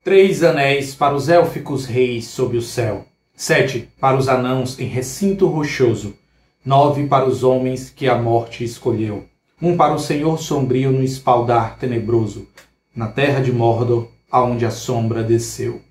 3 anéis para os élficos reis sob o céu, 7 para os anãos em recinto rochoso, 9 para os homens que a morte escolheu, 1 para o Senhor sombrio no espaldar tenebroso, na terra de Mordor, aonde a sombra desceu.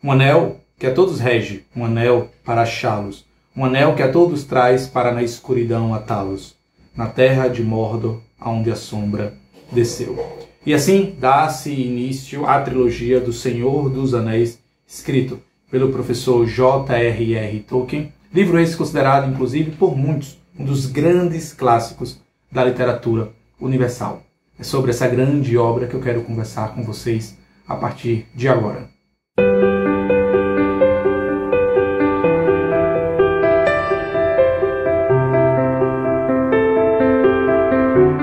Um anel que a todos rege, um anel para achá-los, um anel que a todos traz para na escuridão atá-los, na terra de Mordor, aonde a sombra desceu. E assim dá-se início à trilogia do Senhor dos Anéis, escrito pelo professor J.R.R. Tolkien, livro esse considerado, inclusive, por muitos, um dos grandes clássicos da literatura universal. É sobre essa grande obra que eu quero conversar com vocês a partir de agora.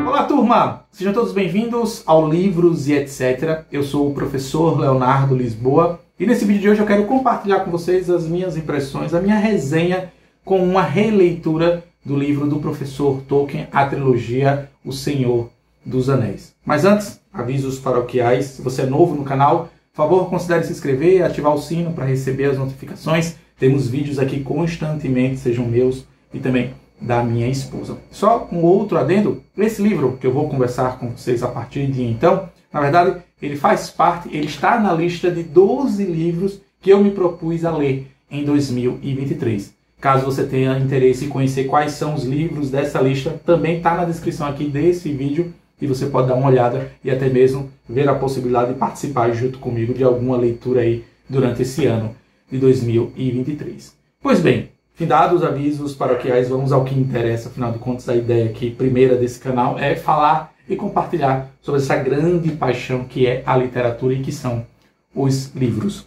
Olá, turma! Sejam todos bem-vindos ao Livros e Etc. Eu sou o professor Leonardo Lisboa e nesse vídeo de hoje eu quero compartilhar com vocês as minhas impressões, a minha resenha com uma releitura do livro do professor Tolkien, a trilogia O Senhor dos Anéis. Mas antes, avisos paroquiais. Se você é novo no canal, por favor, considere se inscrever e ativar o sino para receber as notificações. Temos vídeos aqui constantemente, sejam meus e também da minha esposa. Só um outro adendo, esse livro que eu vou conversar com vocês a partir de então, na verdade, ele faz parte, ele está na lista de 12 livros que eu me propus a ler em 2023. Caso você tenha interesse em conhecer quais são os livros dessa lista, também está na descrição aqui desse vídeo e você pode dar uma olhada e até mesmo ver a possibilidade de participar junto comigo de alguma leitura aí durante esse ano de 2023. Pois bem, findados os avisos paroquiais, vamos ao que interessa. Afinal de contas, a ideia aqui, primeira desse canal, é falar e compartilhar sobre essa grande paixão que é a literatura e que são os livros.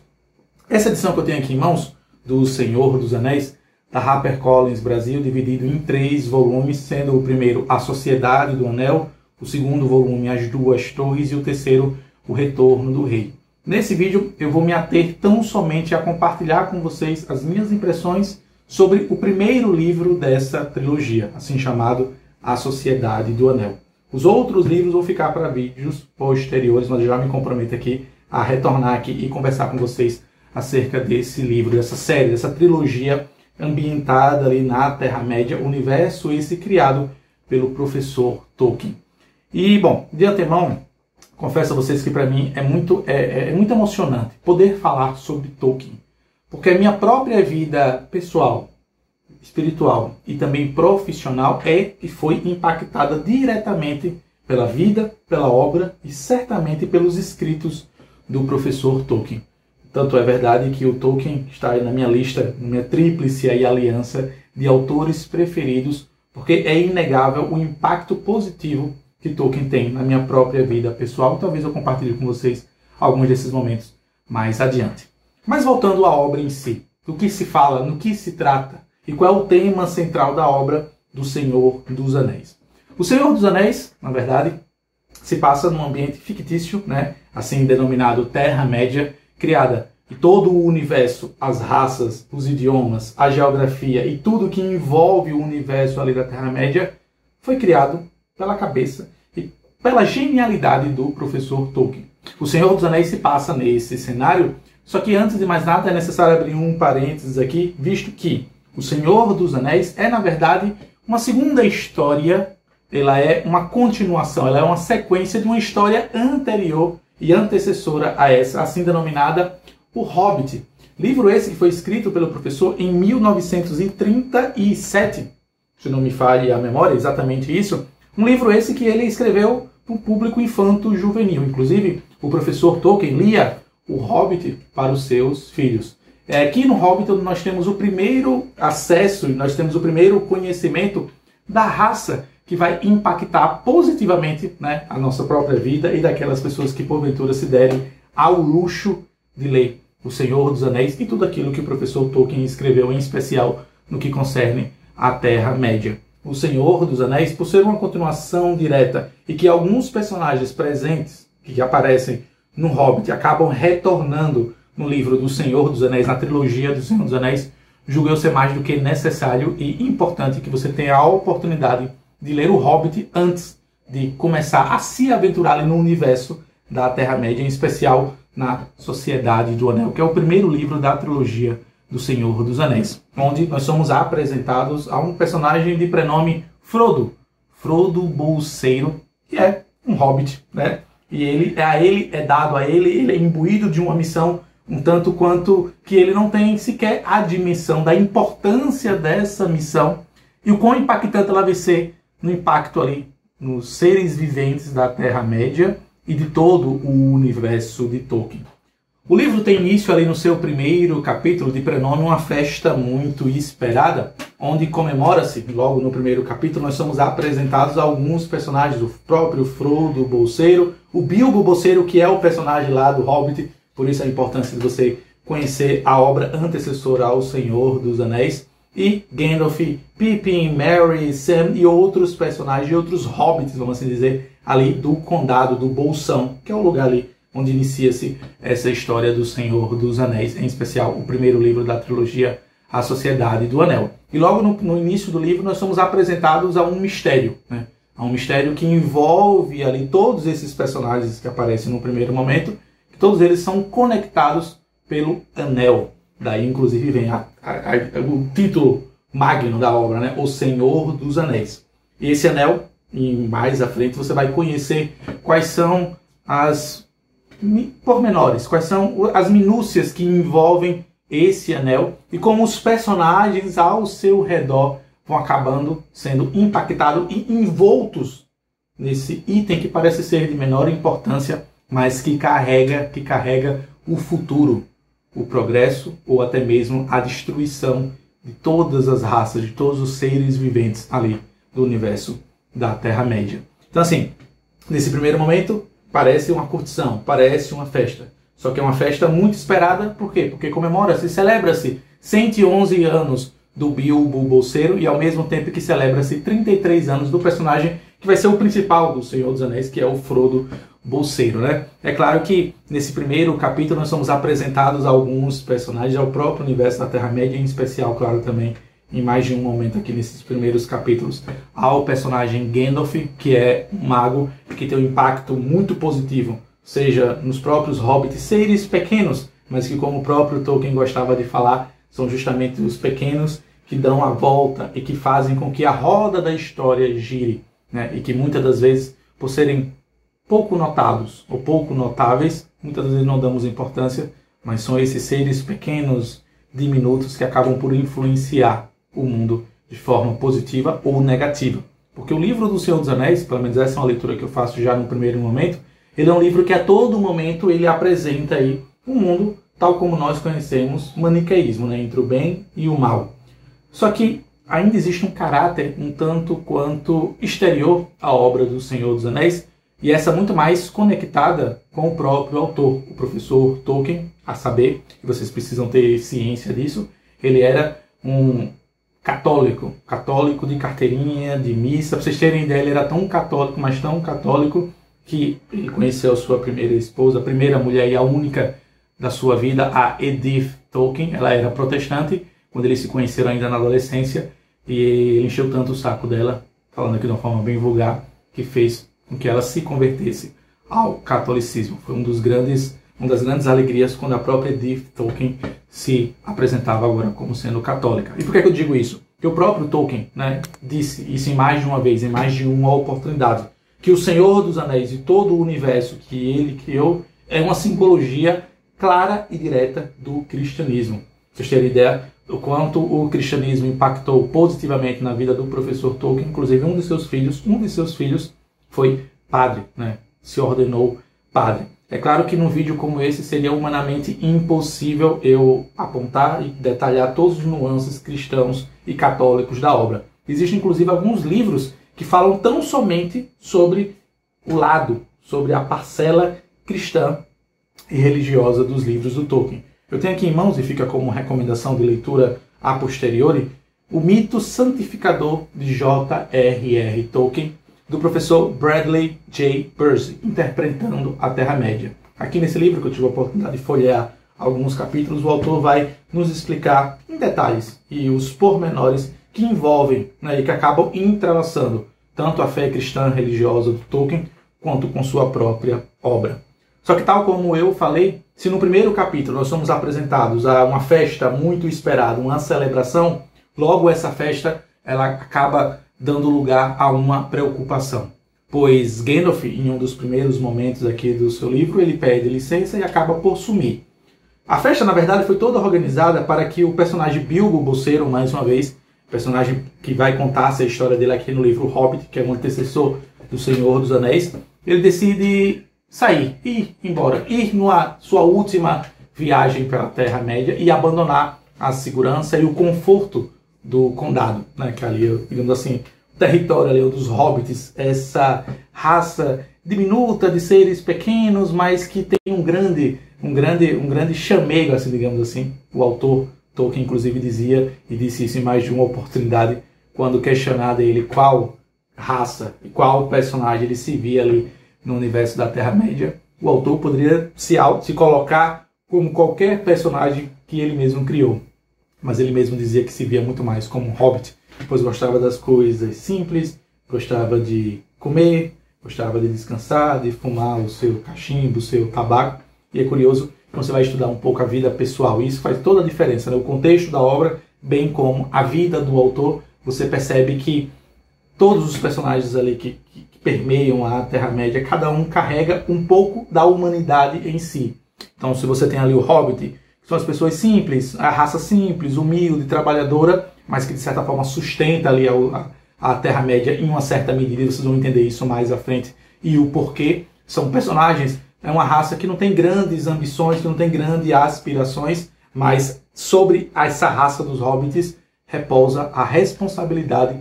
Essa edição que eu tenho aqui em mãos, do Senhor dos Anéis, da HarperCollins Brasil, dividido em 3 volumes, sendo o primeiro A Sociedade do Anel, o segundo volume As Duas Torres e o terceiro O Retorno do Rei. Nesse vídeo eu vou me ater tão somente a compartilhar com vocês as minhas impressões sobre o primeiro livro dessa trilogia, assim chamado A Sociedade do Anel. Os outros livros vão ficar para vídeos posteriores, mas eu já me comprometo aqui a retornar aqui e conversar com vocês acerca desse livro, dessa série, dessa trilogia ambientada ali na Terra-média, universo esse criado pelo professor Tolkien. E, bom, de antemão, confesso a vocês que para mim é muito emocionante poder falar sobre Tolkien, porque a minha própria vida pessoal, espiritual e também profissional é e foi impactada diretamente pela vida, pela obra e certamente pelos escritos do professor Tolkien. Tanto é verdade que o Tolkien está aí na minha lista, na minha tríplice aí aliança de autores preferidos, porque é inegável o impacto positivo que Tolkien tem na minha própria vida pessoal. Talvez eu compartilhe com vocês alguns desses momentos mais adiante. Mas voltando à obra em si, do que se fala, no que se trata e qual é o tema central da obra do Senhor dos Anéis. O Senhor dos Anéis, na verdade, se passa num ambiente fictício, né, assim denominado Terra-média, criada e todo o universo, as raças, os idiomas, a geografia e tudo que envolve o universo ali da Terra-média foi criado pela cabeça e pela genialidade do professor Tolkien. O Senhor dos Anéis se passa nesse cenário, só que antes de mais nada é necessário abrir um parênteses aqui, visto que o Senhor dos Anéis é, na verdade, uma segunda história, ela é uma continuação, ela é uma sequência de uma história anterior e antecessora a essa, assim denominada O Hobbit. Livro esse que foi escrito pelo professor em 1937, se não me falhe a memória, exatamente isso. Um livro esse que ele escreveu para o público infanto-juvenil. Inclusive, o professor Tolkien lia O Hobbit para os seus filhos. Aqui no Hobbit nós temos o primeiro acesso, nós temos o primeiro conhecimento da raça que vai impactar positivamente, né, a nossa própria vida e daquelas pessoas que porventura se derem ao luxo de ler O Senhor dos Anéis e tudo aquilo que o professor Tolkien escreveu, em especial no que concerne a Terra-média. O Senhor dos Anéis, por ser uma continuação direta e que alguns personagens presentes que aparecem no Hobbit acabam retornando no livro do Senhor dos Anéis, na trilogia do Senhor dos Anéis, julgo eu ser mais do que necessário e importante que você tenha a oportunidade de ler o Hobbit antes de começar a se aventurar ali no universo da Terra-média, em especial na Sociedade do Anel, que é o primeiro livro da trilogia do Senhor dos Anéis, onde nós somos apresentados a um personagem de prenome Frodo, Frodo Bolseiro, que é um hobbit, né? E ele é imbuído de uma missão um tanto quanto que ele não tem sequer a dimensão da importância dessa missão e o quão impactante ela vai ser no impacto ali nos seres viventes da Terra-média e de todo o universo de Tolkien. O livro tem início ali no seu primeiro capítulo, de prenome uma festa muito esperada, onde comemora-se, logo no primeiro capítulo, nós somos apresentados a alguns personagens, o próprio Frodo Bolseiro, o Bilbo Bolseiro, que é o personagem lá do Hobbit, por isso a importância de você conhecer a obra antecessora ao Senhor dos Anéis, e Gandalf, Pippin, Merry, Sam e outros personagens, e outros hobbits, vamos assim dizer, ali do Condado do Bolsão, que é o lugar ali onde inicia-se essa história do Senhor dos Anéis, em especial o primeiro livro da trilogia, A Sociedade do Anel. E logo no início do livro nós somos apresentados a um mistério, né? A um mistério que envolve ali todos esses personagens que aparecem no primeiro momento, que todos eles são conectados pelo Anel. Daí inclusive vem o título magno da obra, né? O Senhor dos Anéis. E esse anel, e mais à frente você vai conhecer quais são as pormenores, quais são as minúcias que envolvem esse anel e como os personagens ao seu redor vão acabando sendo impactados e envoltos nesse item que parece ser de menor importância, mas que carrega o futuro, o progresso ou até mesmo a destruição de todas as raças, de todos os seres viventes ali do universo da Terra-média. Então assim, nesse primeiro momento, parece uma curtição, parece uma festa. Só que é uma festa muito esperada, por quê? Porque comemora-se, celebra-se 111 anos do Bilbo Bolseiro e ao mesmo tempo que celebra-se 33 anos do personagem que vai ser o principal do Senhor dos Anéis, que é o Frodo Bolseiro, né? É claro que nesse primeiro capítulo nós somos apresentados a alguns personagens, ao próprio universo da Terra-média, em especial, claro, também em mais de um momento aqui nesses primeiros capítulos, ao personagem Gandalf, que é um mago que tem um impacto muito positivo, seja nos próprios hobbits, seres pequenos, mas que, como o próprio Tolkien gostava de falar, são justamente os pequenos que dão a volta e que fazem com que a roda da história gire, né? E que muitas das vezes, por serem pouco notados ou pouco notáveis, muitas vezes não damos importância, mas são esses seres pequenos, diminutos, que acabam por influenciar o mundo de forma positiva ou negativa. Porque o livro do Senhor dos Anéis, pelo menos essa é uma leitura que eu faço já no primeiro momento, ele é um livro que a todo momento ele apresenta aí um mundo tal como nós conhecemos, maniqueísmo, né, entre o bem e o mal. Só que ainda existe um caráter um tanto quanto exterior à obra do Senhor dos Anéis, e essa muito mais conectada com o próprio autor, o professor Tolkien, a saber, e vocês precisam ter ciência disso, ele era um católico de carteirinha, de missa. Para vocês terem ideia, ele era tão católico, mas tão católico, que ele conheceu a sua primeira esposa, a primeira mulher e a única da sua vida, a Edith Tolkien. Ela era protestante, quando eles se conheceram ainda na adolescência, e ele encheu tanto o saco dela, falando aqui de uma forma bem vulgar, que fez com que ela se convertesse ao catolicismo. Foi uma das grandes alegrias quando a própria Edith Tolkien se apresentava agora como sendo católica. E por que eu digo isso? Porque o próprio Tolkien, né, disse isso em mais de uma vez, em mais de uma oportunidade, que o Senhor dos Anéis e todo o universo que ele criou é uma simbologia clara e direta do cristianismo. Pra vocês terem ideia do quanto o cristianismo impactou positivamente na vida do professor Tolkien, inclusive um de seus filhos foi padre, né, se ordenou padre. É claro que num vídeo como esse seria humanamente impossível eu apontar e detalhar todos os nuances cristãos e católicos da obra. Existem inclusive alguns livros que falam tão somente sobre sobre a parcela cristã e religiosa dos livros do Tolkien. Eu tenho aqui em mãos, e fica como recomendação de leitura a posteriori, o Mito Santificador de J.R.R. Tolkien, do professor Bradley J. Percy, interpretando a Terra-média. Aqui nesse livro, que eu tive a oportunidade de folhear alguns capítulos, o autor vai nos explicar em detalhes e os pormenores que envolvem, né, e que acabam entrelaçando tanto a fé cristã religiosa do Tolkien quanto com sua própria obra. Só que, tal como eu falei, Se no primeiro capítulo nós somos apresentados a uma festa muito esperada, uma celebração, logo essa festa ela acaba dando lugar a uma preocupação. Pois Gandalf, em um dos primeiros momentos aqui do seu livro, ele pede licença e acaba por sumir. A festa, na verdade, foi toda organizada para que o personagem Bilbo Bolseiro, mais uma vez, personagem que vai contar essa história dele aqui no livro Hobbit, que é o antecessor do Senhor dos Anéis, ele decide sair, ir embora, ir na sua última viagem pela Terra-média e abandonar a segurança e o conforto do condado, né, que ali, digamos assim, o território ali dos hobbits, essa raça diminuta de seres pequenos, mas que tem um grande chamego, assim, digamos assim. O autor Tolkien, inclusive, dizia, e disse isso em mais de uma oportunidade, quando questionado ele qual raça e qual personagem ele se via ali no universo da Terra-média, o autor poderia se colocar como qualquer personagem que ele mesmo criou. Mas ele mesmo dizia que se via muito mais como um hobbit, pois gostava das coisas simples, gostava de comer, gostava de descansar, de fumar o seu cachimbo, o seu tabaco. E é curioso que você vai estudar um pouco a vida pessoal. E isso faz toda a diferença, né? O contexto da obra, bem como a vida do autor, você percebe que todos os personagens ali que permeiam a Terra-média, cada um carrega um pouco da humanidade em si. Então, se você tem ali o Hobbit, que são as pessoas simples, a raça simples, humilde, trabalhadora, mas que de certa forma sustenta ali a Terra-média em uma certa medida, vocês vão entender isso mais à frente, e o porquê. São personagens, é uma raça que não tem grandes ambições, que não tem grandes aspirações, mas sobre essa raça dos hobbits repousa a responsabilidade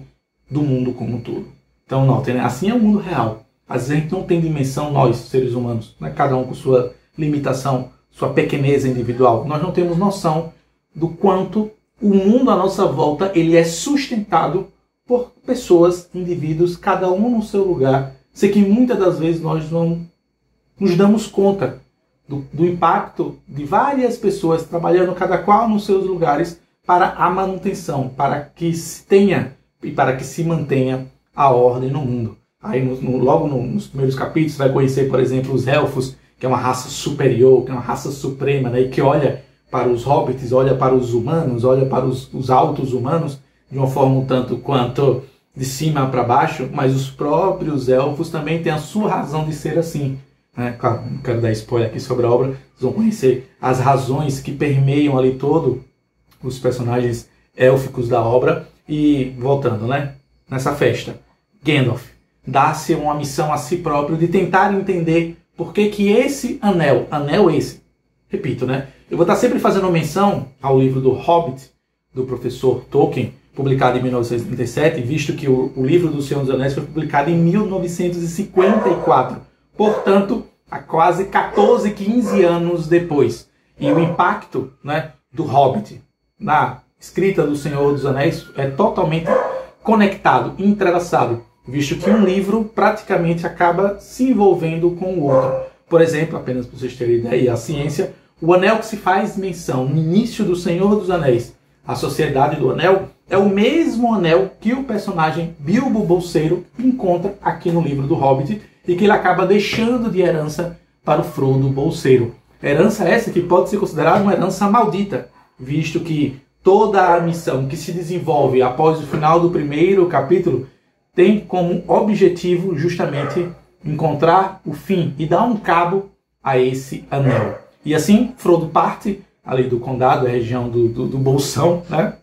do mundo como um todo. Então, notem, né? Assim é o mundo real. Às vezes a gente não tem dimensão, nós, seres humanos, né? Cada um com sua limitação, sua pequeneza individual. Nós não temos noção do quanto o mundo à nossa volta ele é sustentado por pessoas, indivíduos, cada um no seu lugar. Sei que muitas das vezes nós não nos damos conta do impacto de várias pessoas trabalhando cada qual nos seus lugares para a manutenção, para que se tenha e para que se mantenha a ordem no mundo. Aí logo nos primeiros capítulos vai conhecer, por exemplo, os elfos, que é uma raça superior, que é uma raça suprema, né, e que olha para os hobbits, olha para os humanos, olha para os altos humanos, de uma forma um tanto quanto de cima para baixo, mas os próprios elfos também têm a sua razão de ser assim. Né? Claro, não quero dar spoiler aqui sobre a obra, vocês vão conhecer as razões que permeiam ali todo os personagens élficos da obra. E voltando, né, nessa festa, Gandalf dá-se uma missão a si próprio de tentar entender por que esse anel esse, repito, né, eu vou estar sempre fazendo menção ao livro do Hobbit, do professor Tolkien, publicado em 1937, visto que o livro do Senhor dos Anéis foi publicado em 1954, portanto, há quase 14, 15 anos depois. E o impacto, né, do Hobbit na escrita do Senhor dos Anéis é totalmente conectado, entrelaçado, visto que um livro praticamente acaba se envolvendo com o outro. Por exemplo, apenas para vocês terem ideia, a ciência, o anel que se faz menção no início do Senhor dos Anéis, a Sociedade do Anel, é o mesmo anel que o personagem Bilbo Bolseiro encontra aqui no livro do Hobbit e que ele acaba deixando de herança para o Frodo Bolseiro. Herança essa que pode ser considerada uma herança maldita, visto que toda a missão que se desenvolve após o final do primeiro capítulo tem como objetivo justamente encontrar o fim e dar um cabo a esse anel. E assim, Frodo parte ali do condado, a região do Bolsão, né,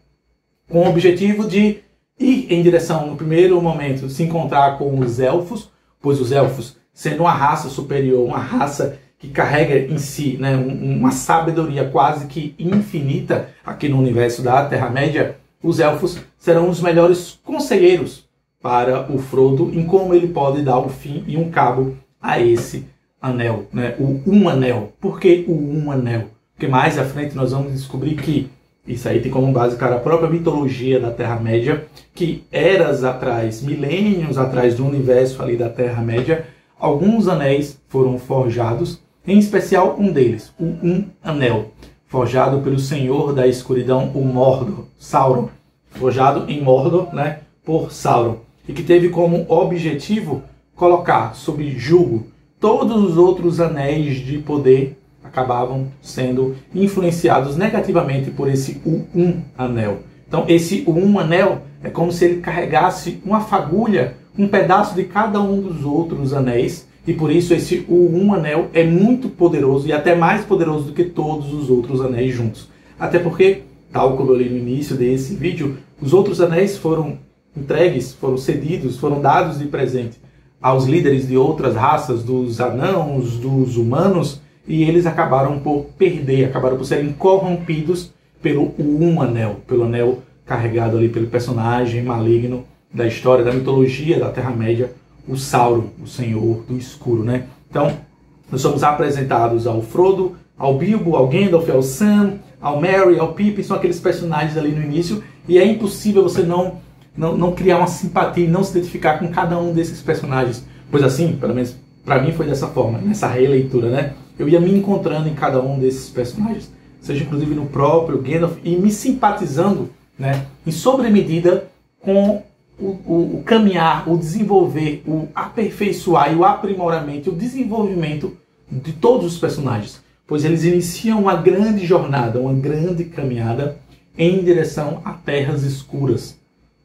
com o objetivo de ir em direção, no primeiro momento, se encontrar com os elfos, pois os elfos, sendo uma raça superior, uma raça que carrega em si, né, uma sabedoria quase que infinita aqui no universo da Terra-média, os elfos serão os melhores conselheiros para o Frodo em como ele pode dar o fim e um cabo a esse anel, né, o Um Anel. Por que o Um Anel? Porque mais à frente nós vamos descobrir que isso aí tem como base, cara, a própria mitologia da Terra-média, que eras atrás, milênios atrás do universo ali da Terra-média, alguns anéis foram forjados, em especial um deles, o Um Anel, forjado pelo Senhor da Escuridão, o Mordor, Sauron, forjado em Mordor, né, por Sauron, e que teve como objetivo colocar sob julgo todos os outros anéis de poder acabavam sendo influenciados negativamente por esse Um Anel. Então esse Um Anel é como se ele carregasse uma fagulha, um pedaço de cada um dos outros anéis, e por isso esse Um Anel é muito poderoso e até mais poderoso do que todos os outros anéis juntos. Até porque, tal como eu li no início desse vídeo, os outros anéis foram entregues, foram cedidos, foram dados de presente aos líderes de outras raças, dos anãos, dos humanos, e eles acabaram por perder, acabaram por serem corrompidos pelo Um Anel, pelo anel carregado ali pelo personagem maligno da história, da mitologia da Terra-média, o Sauron, o Senhor do Escuro, né? Então, nós somos apresentados ao Frodo, ao Bilbo, ao Gandalf, ao Sam, ao Merry, ao Pippin, são aqueles personagens ali no início, e é impossível você não criar uma simpatia e não se identificar com cada um desses personagens. Pois assim, pelo menos para mim foi dessa forma, nessa releitura, né? Eu ia me encontrando em cada um desses personagens, seja inclusive no próprio Gandalf, e me simpatizando, né, em sobremedida com o caminhar, o desenvolver, o aperfeiçoar e o aprimoramento, o desenvolvimento de todos os personagens. Pois eles iniciam uma grande jornada, uma grande caminhada em direção a terras escuras.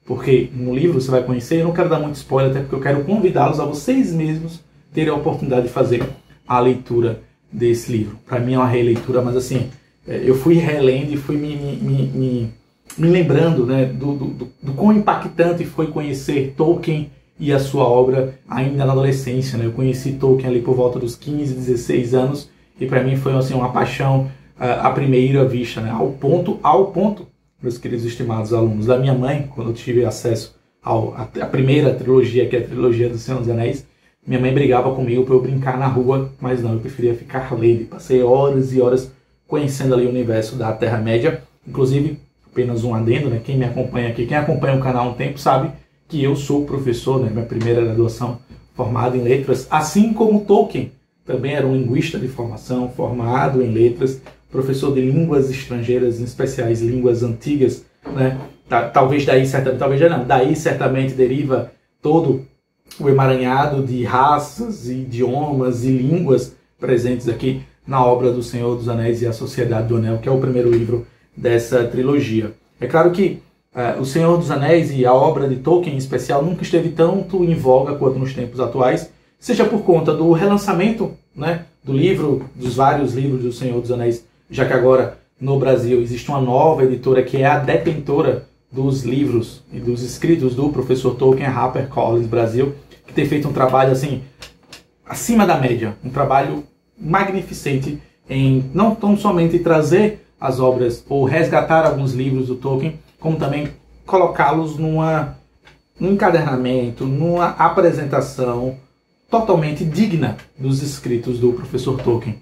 Porque no livro você vai conhecer, eu não quero dar muito spoiler, até porque eu quero convidá-los a vocês mesmos terem a oportunidade de fazer a leitura desse livro. Para mim é uma releitura, mas assim, eu fui relendo e fui me lembrando, né, do quão impactante foi conhecer Tolkien e a sua obra ainda na adolescência, né? Eu conheci Tolkien ali por volta dos 15, 16 anos, e para mim foi assim, uma paixão à primeira vista, né? Ao ponto, meus queridos estimados alunos, da minha mãe, quando eu tive acesso à primeira trilogia, que é a trilogia do Senhor dos Anéis, minha mãe brigava comigo para eu brincar na rua, mas não, eu preferia ficar lendo. Passei horas e horas conhecendo ali o universo da Terra-média. Inclusive, apenas um adendo, né? Quem me acompanha aqui, quem acompanha o canal há um tempo, sabe que eu sou professor, né? Minha primeira graduação formada em letras, assim como Tolkien, também era um linguista de formação, formado em letras, professor de línguas estrangeiras, em especiais línguas antigas, né? Talvez daí certamente deriva todo o emaranhado de raças, idiomas e línguas presentes aqui na obra do Senhor dos Anéis e a Sociedade do Anel, que é o primeiro livro dessa trilogia. É claro que o Senhor dos Anéis e a obra de Tolkien em especial nunca esteve tanto em voga quanto nos tempos atuais, seja por conta do relançamento, né, do livro, dos vários livros do Senhor dos Anéis, já que agora no Brasil existe uma nova editora que é a detentora dos livros e dos escritos do professor Tolkien, a HarperCollins Brasil, que tem feito um trabalho assim acima da média, um trabalho magnificente em não tão somente trazer as obras ou resgatar alguns livros do Tolkien, como também colocá-los num encadernamento, numa apresentação totalmente digna dos escritos do professor Tolkien.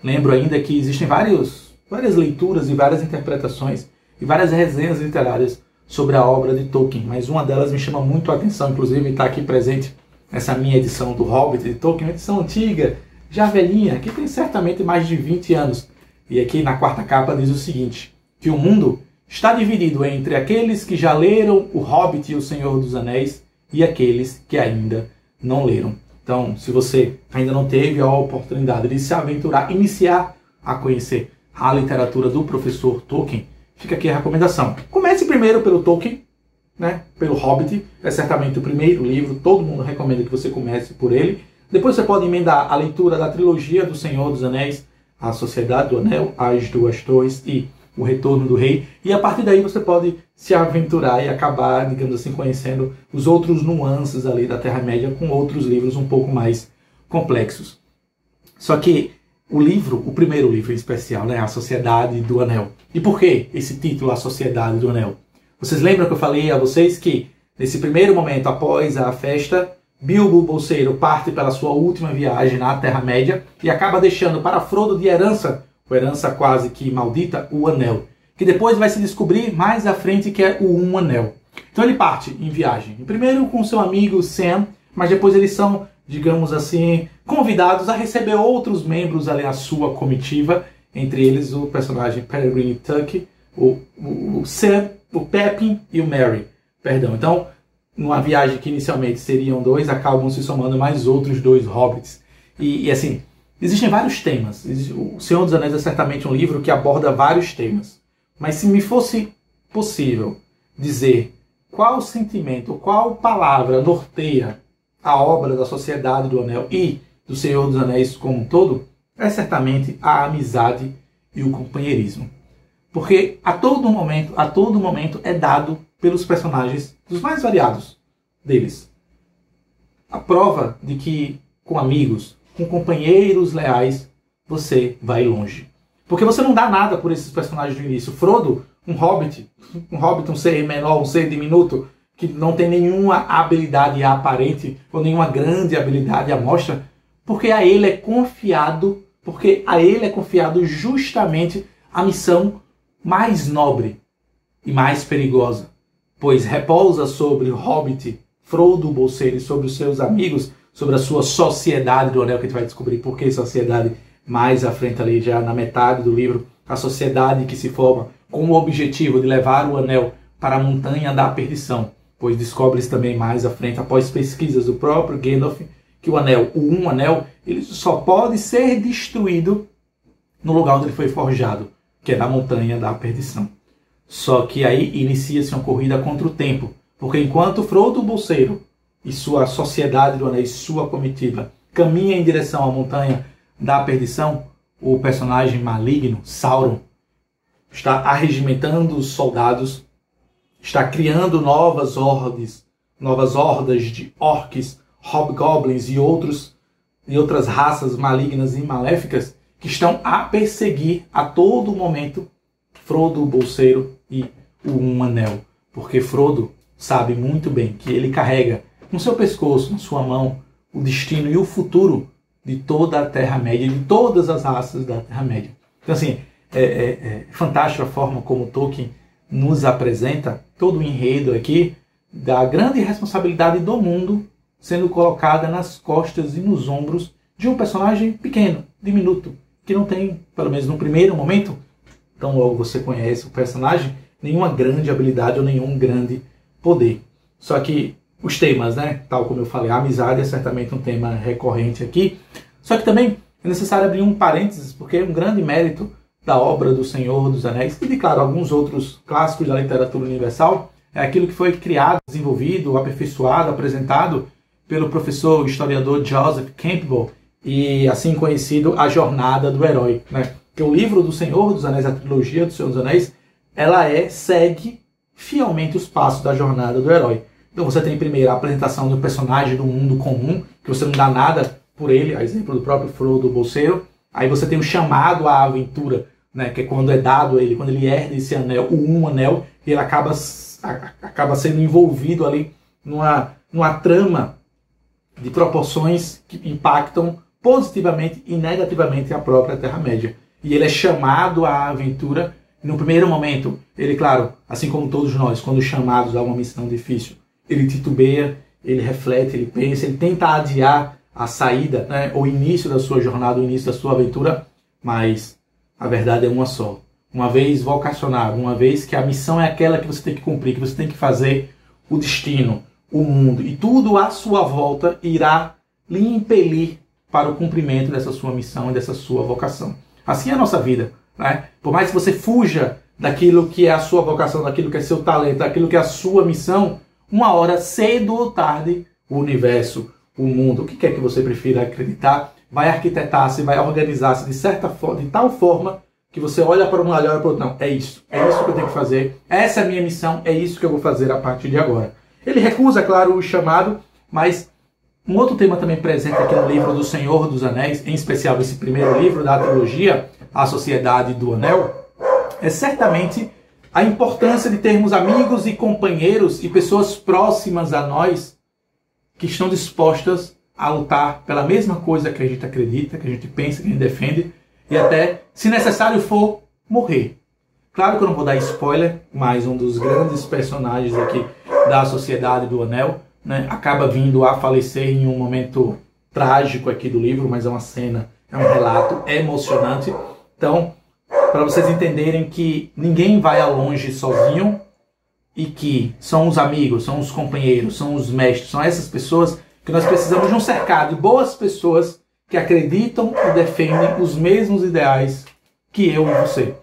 Lembro ainda que existem várias leituras e várias interpretações e várias resenhas literárias sobre a obra de Tolkien, mas uma delas me chama muito a atenção, inclusive está aqui presente essa minha edição do Hobbit de Tolkien, uma edição antiga, já velhinha, que tem certamente mais de 20 anos. E aqui na quarta capa diz o seguinte, que o mundo está dividido entre aqueles que já leram o Hobbit e o Senhor dos Anéis e aqueles que ainda não leram. Então, se você ainda não teve a oportunidade de se aventurar, iniciar a conhecer a literatura do professor Tolkien, fica aqui a recomendação. Comece primeiro pelo Tolkien, né? Pelo Hobbit, é certamente o primeiro livro, todo mundo recomenda que você comece por ele. Depois você pode emendar a leitura da trilogia do Senhor dos Anéis, a Sociedade do Anel, As Duas Torres e O Retorno do Rei. E a partir daí você pode se aventurar e acabar, digamos assim, conhecendo os outros nuances ali da Terra-média com outros livros um pouco mais complexos. Só que o primeiro livro em especial, né, A Sociedade do Anel. E por que esse título, A Sociedade do Anel? Vocês lembram que eu falei a vocês que, nesse primeiro momento, após a festa, Bilbo Bolseiro parte pela sua última viagem na Terra-média e acaba deixando para Frodo de herança, ou herança quase que maldita, o Anel, que depois vai se descobrir mais à frente que é o Um Anel. Então ele parte em viagem, primeiro com seu amigo Sam, mas depois eles são, digamos assim, convidados a receber outros membros ali à sua comitiva, entre eles o personagem Peregrine Took, o Sam, o Pippin e o Merry. Então, numa viagem que inicialmente seriam 2, acabam se somando mais outros 2 hobbits. E assim, Existem vários temas. O Senhor dos Anéis é certamente um livro que aborda vários temas. Mas se me fosse possível dizer qual sentimento, qual palavra norteia a obra da Sociedade do Anel e do Senhor dos Anéis como um todo, é certamente a amizade e o companheirismo. Porque a todo momento é dado pelos personagens dos mais variados deles. A prova de que com amigos, com companheiros leais, você vai longe. Porque você não dá nada por esses personagens do início. Frodo, um hobbit, um ser menor, um ser diminuto, que não tem nenhuma habilidade aparente, ou nenhuma grande habilidade à mostra, porque a ele é confiado justamente a missão mais nobre e mais perigosa, pois repousa sobre o hobbit Frodo Bolseiro e sobre os seus amigos, sobre a sua sociedade do anel, que a gente vai descobrir por que sociedade mais à frente ali, já na metade do livro, a sociedade que se forma com o objetivo de levar o anel para a montanha da perdição, pois descobre-se também mais à frente, após pesquisas do próprio Gandalf, que o anel, o anel, ele só pode ser destruído no lugar onde ele foi forjado, que é na montanha da perdição. Só que aí inicia-se uma corrida contra o tempo, porque enquanto Frodo Bolseiro e sua sociedade do anel e sua comitiva caminha em direção à montanha da perdição, o personagem maligno, Sauron, está arregimentando os soldados, está criando novas hordas de orcs, hobgoblins e outras raças malignas e maléficas que estão a perseguir a todo momento Frodo Bolseiro e o Anel. Porque Frodo sabe muito bem que ele carrega no seu pescoço, na sua mão, o destino e o futuro de toda a Terra-média, de todas as raças da Terra-média. Então, assim, é fantástica a forma como Tolkien nos apresenta todo o enredo aqui da grande responsabilidade do mundo sendo colocada nas costas e nos ombros de um personagem pequeno, diminuto, que não tem, pelo menos no primeiro momento, então logo você conhece o personagem, nenhuma grande habilidade ou nenhum grande poder. Só que os temas, né? Tal como eu falei, a amizade é certamente um tema recorrente aqui. Só que também é necessário abrir um parênteses, porque um grande mérito da obra do Senhor dos Anéis, e de, claro, alguns outros clássicos da literatura universal, é aquilo que foi criado, desenvolvido, aperfeiçoado, apresentado pelo professor historiador Joseph Campbell, e assim conhecido A Jornada do Herói, né? Que o livro do Senhor dos Anéis, a trilogia do Senhor dos Anéis, ela segue fielmente os passos da jornada do herói. Então você tem primeiro a apresentação do personagem do mundo comum, que você não dá nada por ele, a exemplo do próprio Frodo Bolseiro. Aí você tem o chamado à aventura, né, que é quando é dado a ele, quando ele herda esse anel, o anel, e ele acaba sendo envolvido ali numa trama de proporções que impactam positivamente e negativamente a própria Terra-média. E ele é chamado à aventura. No primeiro momento, ele, claro, assim como todos nós, quando chamados a uma missão difícil, ele titubeia, ele reflete, ele pensa, ele tenta adiar a saída, né, o início da sua jornada, o início da sua aventura, mas a verdade é uma só. Uma vez vocacionado, uma vez que a missão é aquela que você tem que cumprir, que você tem que fazer, o destino, o mundo e tudo à sua volta irá lhe impelir para o cumprimento dessa sua missão e dessa sua vocação. Assim é a nossa vida, né? Por mais que você fuja daquilo que é a sua vocação, daquilo que é seu talento, daquilo que é a sua missão, uma hora, cedo ou tarde, o universo, o mundo, o que quer que você prefira acreditar, vai arquitetar-se, vai organizar-se de tal forma que você olha para um lado e olha para o outro. Não, é isso que eu tenho que fazer, essa é a minha missão, é isso que eu vou fazer a partir de agora. Ele recusa, claro, o chamado, mas um outro tema também presente aqui no livro do Senhor dos Anéis, em especial esse primeiro livro da trilogia, A Sociedade do Anel, é certamente a importância de termos amigos e companheiros e pessoas próximas a nós que estão dispostas a lutar pela mesma coisa que a gente acredita, que a gente pensa, que a gente defende, e até, se necessário for, morrer. Claro que eu não vou dar spoiler, mas um dos grandes personagens aqui da Sociedade do Anel, né, acaba vindo a falecer em um momento trágico aqui do livro, mas é uma cena, é um relato emocionante. Então, para vocês entenderem que ninguém vai a longe sozinho e que são os amigos, são os companheiros, são os mestres, são essas pessoas que nós precisamos de um cercado de boas pessoas que acreditam e defendem os mesmos ideais que eu e você.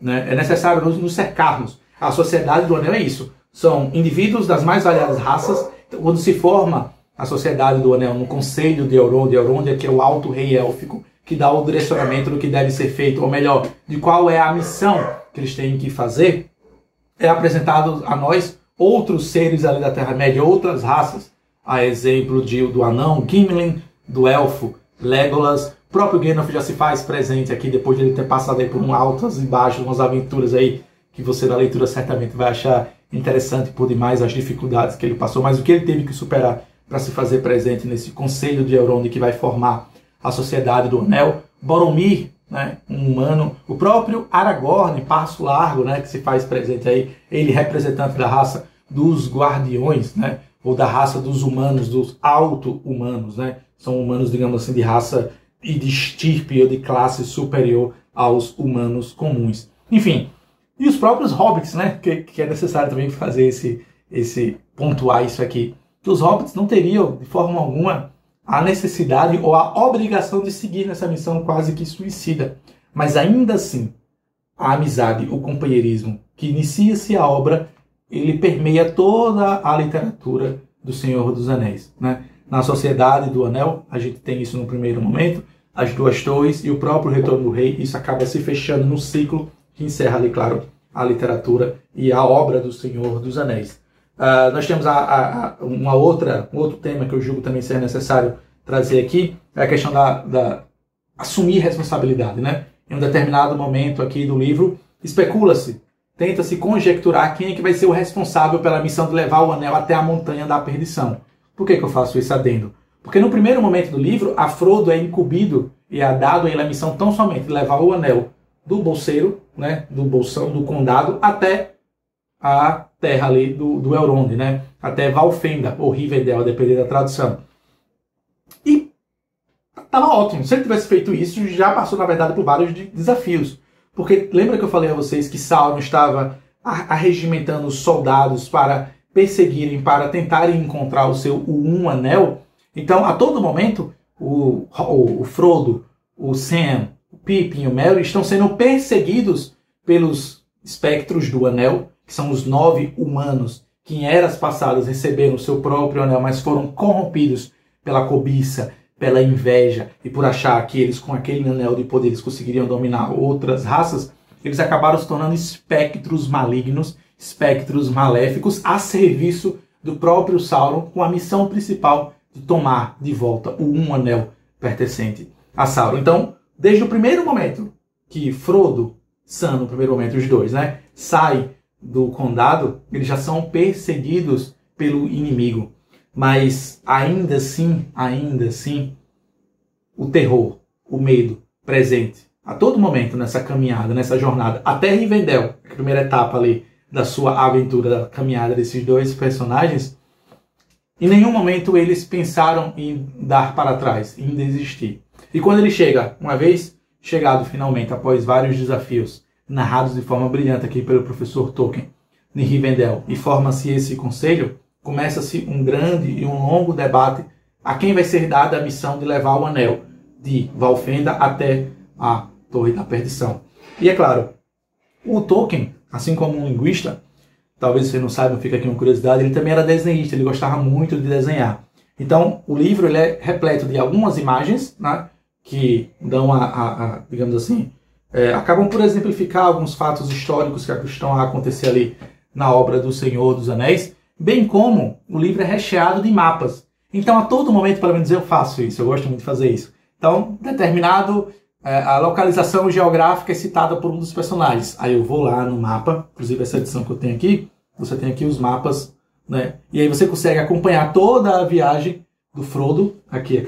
Né? É necessário nos cercarmos. A Sociedade do Anel é isso. São indivíduos das mais variadas raças. Então, quando se forma a Sociedade do Anel no Conselho de Elrond, que é o Alto Rei Élfico, que dá o direcionamento do que deve ser feito, ou melhor, de qual é a missão que eles têm que fazer, é apresentado a nós outros seres ali da Terra-média, outras raças, a exemplo do anão, Gimli, do elfo, Legolas, o próprio Gandalf já se faz presente aqui, depois de ele ter passado aí por altas e baixas, umas aventuras aí, que você na leitura certamente vai achar interessante por demais as dificuldades que ele passou, mas o que ele teve que superar para se fazer presente nesse Conselho de Elrond que vai formar a Sociedade do Anel. Boromir, né, um humano, o próprio Aragorn, Passo Largo, né, que se faz presente aí, ele representante da raça dos Guardiões, né, ou da raça dos humanos, dos auto-humanos, né, são humanos, digamos assim, de raça e de estirpe ou de classe superior aos humanos comuns. Enfim, e os próprios hobbits, né, que é necessário também fazer esse pontuar isso aqui, que os hobbits não teriam, de forma alguma, a necessidade ou a obrigação de seguir nessa missão quase que suicida. Mas ainda assim, a amizade, o companheirismo que inicia-se a obra, ele permeia toda a literatura do Senhor dos Anéis. Né? Na Sociedade do Anel, a gente tem isso no primeiro momento, as Duas Torres e o próprio Retorno do Rei, isso acaba se fechando no ciclo que encerra ali, claro, a literatura e a obra do Senhor dos Anéis. Nós temos um outro tema que eu julgo também ser necessário trazer aqui, é a questão da assumir responsabilidade. Né? Em um determinado momento aqui do livro, especula-se, tenta-se conjecturar quem é que vai ser o responsável pela missão de levar o anel até a Montanha da Perdição. Por que eu faço isso adendo? Porque no primeiro momento do livro, a Frodo é incumbido e é dado a ele a missão tão somente de levar o anel do bolseiro, né, do bolsão, do condado, até a terra ali do Elrond, né? Até Valfenda, ou Rivendell, a depender da tradução. E estava ótimo. Se ele tivesse feito isso, já passou, na verdade, por vários desafios. Porque lembra que eu falei a vocês que Sauron estava arregimentando os soldados para perseguirem, para tentarem encontrar o Anel? Então, a todo momento, o Frodo, o Sam, o Pippin e o Merry estão sendo perseguidos pelos espectros do Anel, que são os 9 humanos que em eras passadas receberam o seu próprio anel, mas foram corrompidos pela cobiça, pela inveja e por achar que eles, com aquele anel de poder, eles conseguiriam dominar outras raças. Eles acabaram se tornando espectros malignos, espectros maléficos, a serviço do próprio Sauron, com a missão principal de tomar de volta o anel pertencente a Sauron. Então, desde o primeiro momento que Frodo, Sam, no primeiro momento, os dois, né, sai do condado, eles já são perseguidos pelo inimigo. Mas ainda assim, o terror, o medo presente a todo momento nessa caminhada, nessa jornada, até Rivendell, a primeira etapa ali da sua aventura, da caminhada desses dois personagens, em nenhum momento eles pensaram em dar para trás, em desistir. E quando ele chega, uma vez chegado finalmente, após vários desafios, narrados de forma brilhante aqui pelo professor Tolkien, em Rivendell, e forma-se esse conselho, começa-se um grande e um longo debate a quem vai ser dada a missão de levar o anel de Valfenda até a Torre da Perdição. E é claro, o Tolkien, assim como um linguista, talvez você não saiba, fica aqui uma curiosidade, ele também era desenhista, ele gostava muito de desenhar. Então, o livro ele é repleto de algumas imagens, né, que dão digamos assim, acabam por exemplificar alguns fatos históricos que estão a acontecer ali na obra do Senhor dos Anéis, bem como o livro é recheado de mapas. Então, a todo momento, pelo menos eu faço isso, eu gosto muito de fazer isso. Então, a localização geográfica é citada por um dos personagens. Aí eu vou lá no mapa, inclusive essa edição que eu tenho aqui, você tem aqui os mapas, né? E aí você consegue acompanhar toda a viagem do Frodo, aqui,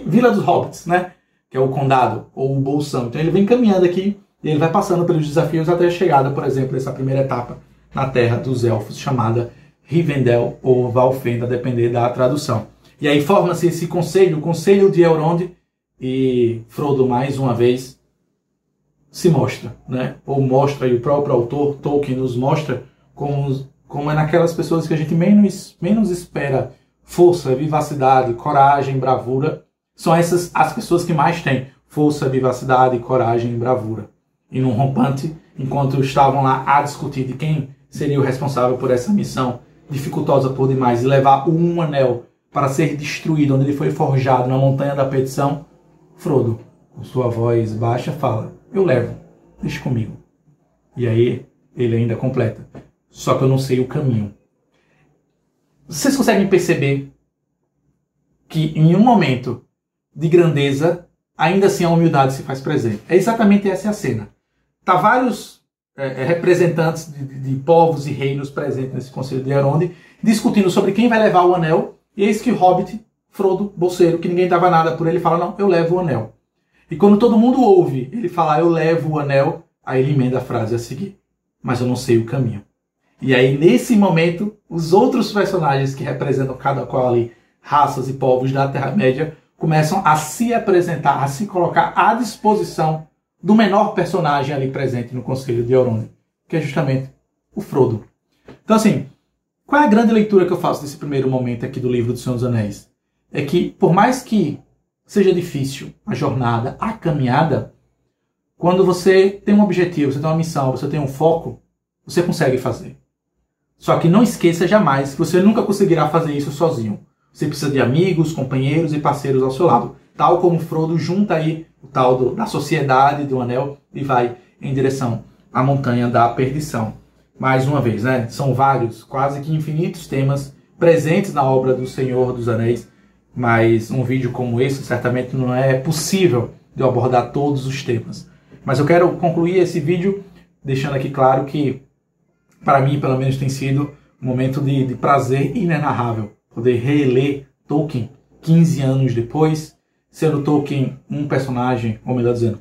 Vila dos Hobbits, né? Que é o condado, ou o bolsão. Então ele vem caminhando aqui, e ele vai passando pelos desafios até a chegada, por exemplo, dessa primeira etapa na Terra dos Elfos, chamada Rivendell ou Valfenda, a depender da tradução. E aí forma-se esse conselho, o Conselho de Elrond, e Frodo, mais uma vez, se mostra, né? Ou mostra, e o próprio autor, Tolkien, nos mostra como é naquelas pessoas que a gente menos espera força, vivacidade, coragem, bravura, são essas as pessoas que mais têm força, vivacidade, coragem e bravura. E num rompante, enquanto estavam lá a discutir de quem seria o responsável por essa missão dificultosa por demais, e levar um anel para ser destruído, onde ele foi forjado na montanha da perdição, Frodo, com sua voz baixa, fala: eu levo, deixa comigo. E aí ele ainda completa: só que eu não sei o caminho. Vocês conseguem perceber que em um momento de grandeza, ainda assim a humildade se faz presente? É exatamente essa a cena. Tá vários representantes de povos e reinos presentes nesse Conselho de Elrond, discutindo sobre quem vai levar o anel, e eis que o Hobbit, Frodo, bolseiro, que ninguém dava nada por ele, fala: não, eu levo o anel. E quando todo mundo ouve ele falar: eu levo o anel, aí ele emenda a frase a seguir: mas eu não sei o caminho. E aí, nesse momento, os outros personagens que representam cada qual ali, raças e povos da Terra-média, começam a se apresentar, a se colocar à disposição do menor personagem ali presente no Conselho de Elrond, que é justamente o Frodo. Então, assim, qual é a grande leitura que eu faço desse primeiro momento aqui do livro do Senhor dos Anéis? É que, por mais que seja difícil a jornada, a caminhada, quando você tem um objetivo, você tem uma missão, você tem um foco, você consegue fazer. Só que não esqueça jamais que você nunca conseguirá fazer isso sozinho. Você precisa de amigos, companheiros e parceiros ao seu lado. Tal como Frodo junta aí o tal da sociedade do anel e vai em direção à montanha da perdição. Mais uma vez, né? São vários, quase que infinitos temas presentes na obra do Senhor dos Anéis, mas um vídeo como esse certamente não é possível de eu abordar todos os temas. Mas eu quero concluir esse vídeo deixando aqui claro que, para mim, pelo menos, tem sido um momento de prazer inenarrável poder reler Tolkien 15 anos depois, sendo Tolkien um personagem, ou melhor dizendo,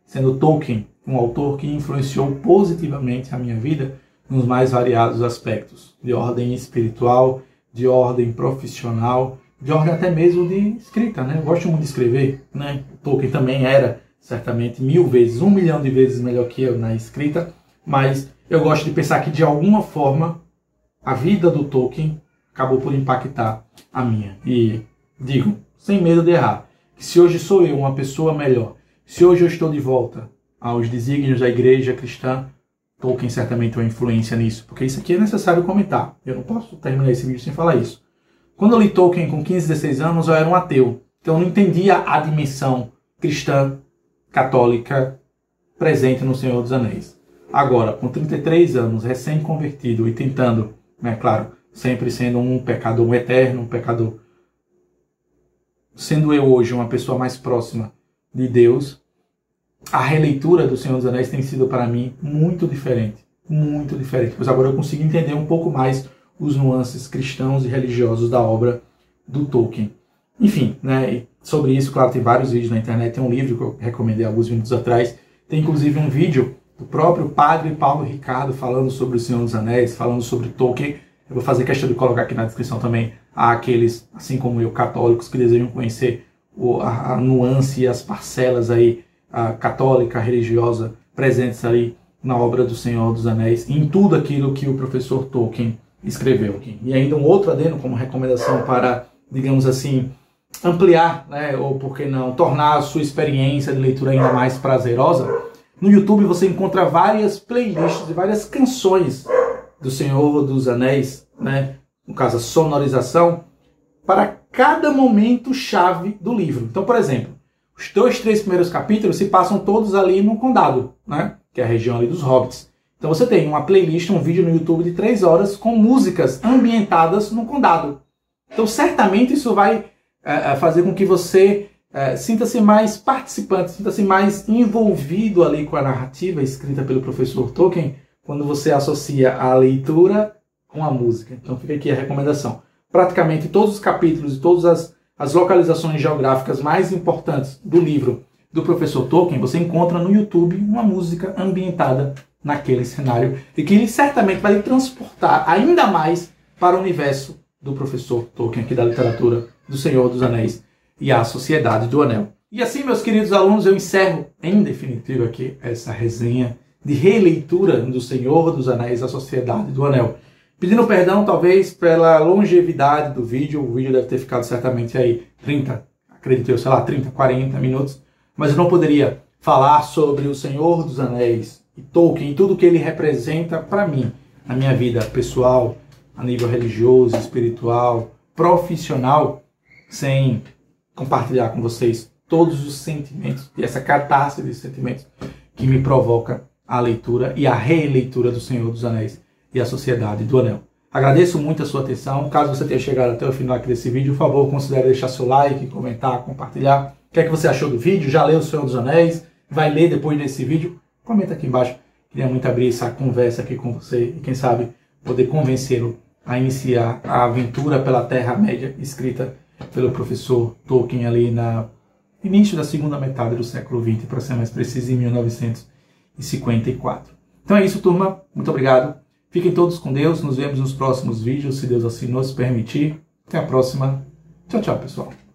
sendo Tolkien um autor que influenciou positivamente a minha vida nos mais variados aspectos, de ordem espiritual, de ordem profissional, de ordem até mesmo de escrita, né? Eu gosto muito de escrever, né? Tolkien também era, certamente, 1000 vezes, 1 milhão de vezes melhor que eu na escrita, mas eu gosto de pensar que, de alguma forma, a vida do Tolkien acabou por impactar a minha. E digo, sem medo de errar, que se hoje sou eu uma pessoa melhor, se hoje eu estou de volta aos desígnios da igreja cristã, Tolkien certamente tem uma influência nisso, porque isso aqui é necessário comentar. Eu não posso terminar esse vídeo sem falar isso. Quando eu li Tolkien com 15, 16 anos, eu era um ateu. Então eu não entendia a dimensão cristã, católica, presente no Senhor dos Anéis. Agora, com 33 anos, recém-convertido e tentando, né, claro, sempre sendo um pecador, um eterno pecador, sendo eu hoje uma pessoa mais próxima de Deus, a releitura do Senhor dos Anéis tem sido para mim muito diferente, pois agora eu consigo entender um pouco mais os nuances cristãos e religiosos da obra do Tolkien. Enfim, né, e sobre isso, claro, tem vários vídeos na internet, tem um livro que eu recomendei alguns minutos atrás, tem inclusive um vídeo do próprio padre Paulo Ricardo falando sobre o Senhor dos Anéis, falando sobre Tolkien. Eu vou fazer questão de colocar aqui na descrição também àqueles, assim como eu, católicos, que desejam conhecer a nuance e as parcelas aí, a católica, religiosa, presentes ali na obra do Senhor dos Anéis, em tudo aquilo que o professor Tolkien escreveu aqui. E ainda um outro adendo como recomendação para, digamos assim, ampliar, né, ou por que não, tornar a sua experiência de leitura ainda mais prazerosa. No YouTube você encontra várias playlists e várias canções do Senhor dos Anéis, né, no caso a sonorização, para cada momento chave do livro. Então, por exemplo, os 2, 3 primeiros capítulos se passam todos ali no Condado, né, que é a região ali dos Hobbits. Então você tem uma playlist, um vídeo no YouTube de 3 horas com músicas ambientadas no Condado. Então certamente isso vai fazer com que você sinta-se mais participante, sinta-se mais envolvido ali com a narrativa escrita pelo professor Tolkien, quando você associa a leitura com a música. Então fica aqui a recomendação. Praticamente todos os capítulos e todas as localizações geográficas mais importantes do livro do professor Tolkien, você encontra no YouTube uma música ambientada naquele cenário e que ele certamente vai lhe transportar ainda mais para o universo do professor Tolkien, aqui da literatura do Senhor dos Anéis e a Sociedade do Anel. E assim, meus queridos alunos, eu encerro em definitivo aqui essa resenha de releitura do Senhor dos Anéis, a Sociedade do Anel. Pedindo perdão, talvez, pela longevidade do vídeo. O vídeo deve ter ficado certamente aí 30, acredito eu, sei lá, 30, 40 minutos, mas eu não poderia falar sobre o Senhor dos Anéis e Tolkien e tudo que ele representa para mim, na minha vida pessoal, a nível religioso, espiritual, profissional, sem compartilhar com vocês todos os sentimentos e essa catástrofe de sentimentos que me provoca a leitura e a releitura do Senhor dos Anéis e a Sociedade do Anel. Agradeço muito a sua atenção. Caso você tenha chegado até o final aqui desse vídeo, por favor, considere deixar seu like, comentar, compartilhar. O que é que você achou do vídeo? Já leu o Senhor dos Anéis? Vai ler depois desse vídeo? Comenta aqui embaixo. Queria muito abrir essa conversa aqui com você e, quem sabe, poder convencê-lo a iniciar a aventura pela Terra-média, escrita pelo professor Tolkien ali no início da segunda metade do século XX, para ser mais preciso, em 1954. Então é isso, turma. Muito obrigado. Fiquem todos com Deus. Nos vemos nos próximos vídeos, se Deus assim nos permitir. Até a próxima. Tchau, tchau, pessoal.